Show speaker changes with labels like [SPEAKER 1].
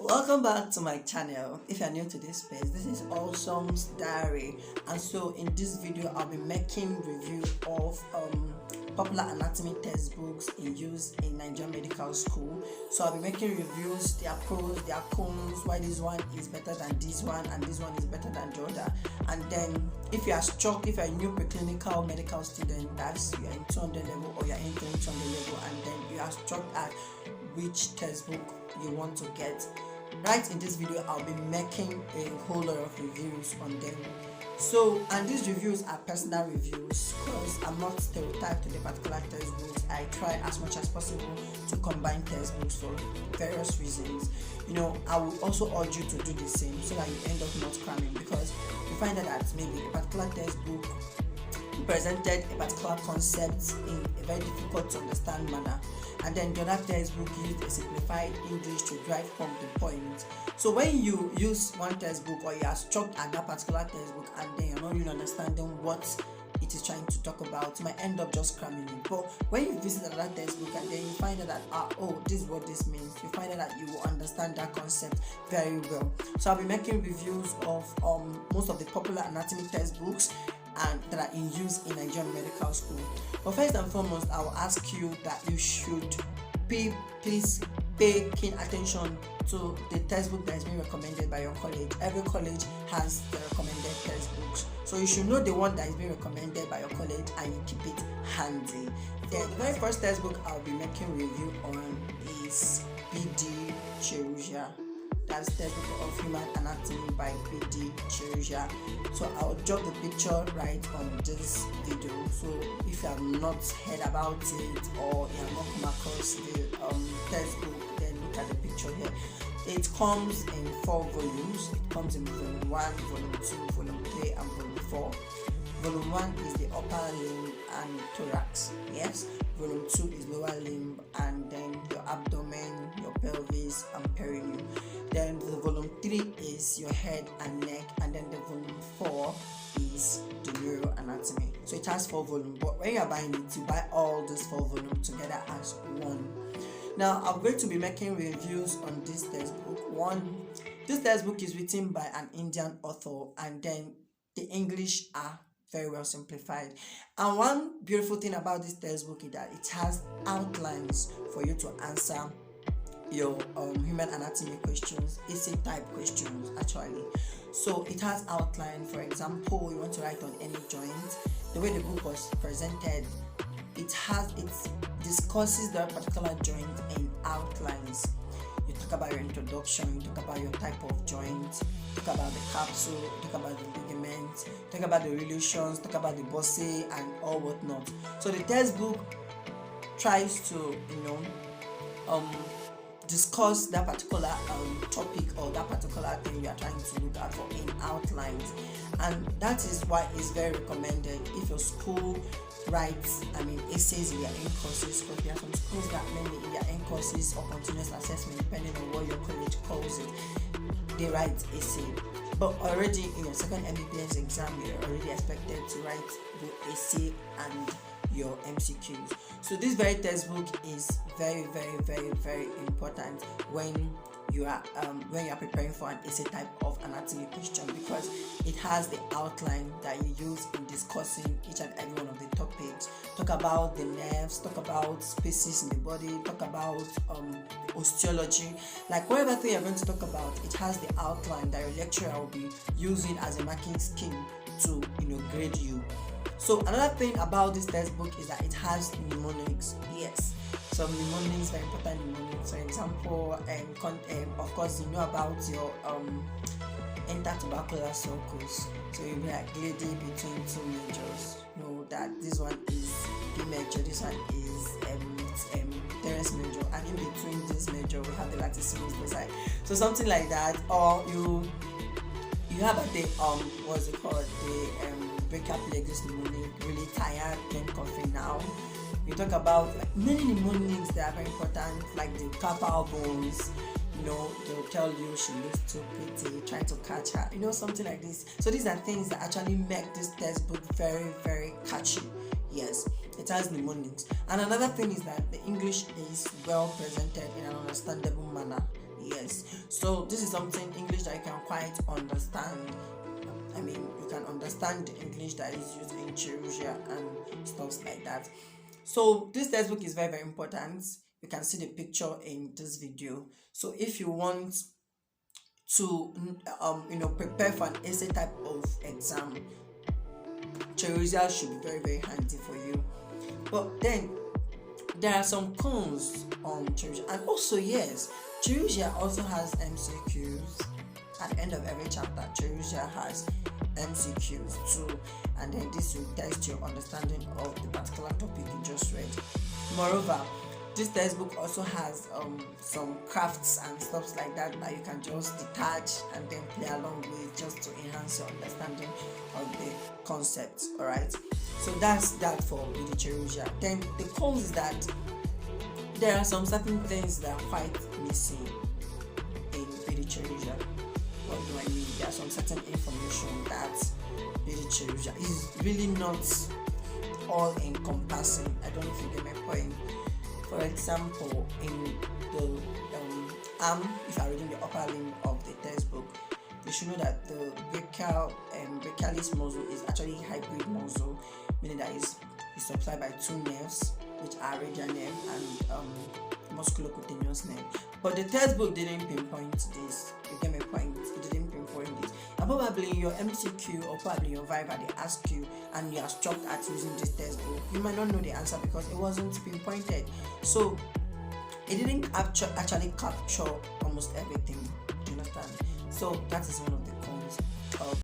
[SPEAKER 1] Welcome back to my channel. If you're new to this space, this is Awesome's Diary, and so in this video I'll be making review of popular anatomy textbooks in use in Nigerian medical school. So I'll be making reviews, their pros, their cons, why this one is better than this one and this one is better than the other. And then if you are stuck, if you're a new preclinical medical student, that's you're in 200 level or you're entering 200 level, and then you are stuck at which textbook you want to get, right in this video I'll be making a whole lot of reviews on them. So, and these reviews are personal reviews because I'm not stereotyped to the particular textbooks. I try as much as possible to combine textbooks for various reasons. I will also urge you to do the same so that you end up not cramming, because you find that maybe a particular textbook presented a particular concept in a very difficult to understand manner, and then the other textbook used a simplified English to drive home the point. So when you use one textbook or you are stuck at that particular textbook and then you're not really understanding what it is trying to talk about, you might end up just cramming it. But when you visit another textbook and then you find out that this is what this means, you find out that you will understand that concept very well. So I'll be making reviews of most of the popular anatomy textbooks and that are in use in Nigerian medical school. But first and foremost, I will ask you that you should please pay keen attention to the textbook that is being recommended by your college. Every college has the recommended textbooks, so you should know the one that is being recommended by your college and you keep it handy. Then the very first textbook I'll be making review on is BD Chaurasia'S. That's textbook of human anatomy by BD Chaurasia'S. So I'll drop the picture right on this video. So if you have not heard about it or you have not come across the textbook, then look at the picture here. It comes in 4 volumes. It comes in volume 1, volume 2, volume 3, and volume 4. Volume 1 is the upper limb and thorax. Yes. Volume 2 is lower limb and then your abdomen, your pelvis, and perineum. Then the volume 3 is your head and neck, and then the volume 4 is the neuroanatomy. So it has 4 volumes, but when you are buying it, you buy all these 4 volumes together as one. Now I'm going to be making reviews on this textbook. This textbook is written by an Indian author, and then the English are very well simplified. And one beautiful thing about this textbook is that it has outlines for you to answer your human anatomy questions, essay type questions actually. So it has outline. For example, you want to write on any joint, the way the book was presented, it discusses that particular joint in outlines. You talk about your introduction, you talk about your type of joint, talk about the capsule, talk about the ligaments, talk about the relations, talk about the bursae and all whatnot. So the textbook tries to discuss that particular topic or that particular thing you are trying to look at for in outlines, and that is why it's very recommended if your school writes essays in their end courses, because there are some schools that mainly in their end courses or continuous assessment, depending on what your college calls it, they write essay. But already in your second MBBS exam, you're already expected to write the essay and your MCQs. So this very textbook is very, very, very, very important when you are preparing for an essay type of anatomy question, because it has the outline that you use in discussing each and every one of the topics. Talk about the nerves, talk about spaces in the body, talk about osteology, like whatever thing you're going to talk about, it has the outline that your lecturer will be using as a marking scheme to grade you. So another thing about this textbook is that it has mnemonics. Yes, so mnemonics, very important mnemonics. For example, of course, you know about your intertubercular circles. So you'll be like lady between 2 majors. Know that this one is D major, this one is teres major, and in between this major we have the latissimus beside. So something like that, or you have the what's it called, the brachial plexus mnemonic, really tired, then coughing now. You talk about many mnemonics that are very important, like the carpal bones. They'll tell you she looks too pretty, try to catch her, something like this. So these are things that actually make this textbook very, very catchy. Yes, it has mnemonics. And another thing is that the English is well presented in an understandable manner. Yes. So this is something English that you can quite understand. I mean, you can understand the English that is used in Chauresia and stuff like that. So this textbook is very, very important. You can see the picture in this video. So if you want to prepare for an essay type of exam, Chaurasia'S should be very, very handy for you. But then there are some cons on Chaurasia'S, and also yes, Chaurasia'S also has MCQs. At the end of every chapter, Chaurasia'S has MCQs too, and then this will test your understanding of the particular topic you just read. Moreover, this textbook also has some crafts and stuff like that you can just detach and then play along with, just to enhance your understanding of the concepts. All right, so that's that for BD Chaurasia'S. Then the cons is that there are some certain things that are quite missing in BD Chaurasia'S. What do I mean? There are some certain information that BD Chaurasia'S is really not all encompassing. I don't know if you get my point. For example, in the if you are reading the upper limb of the textbook, you should know that the brachialis muscle is actually a hybrid muscle, meaning that it's supplied by two nerves, which are radial nerve and musculocutaneous nerve. But the textbook didn't pinpoint this. You get my point? It didn't pinpoint this. And probably in your MCQ or probably your Viva, they ask you and you are struck at using this textbook, you might not know the answer because it wasn't pinpointed. So it didn't actually capture almost everything. Do you understand? So that is one of the cons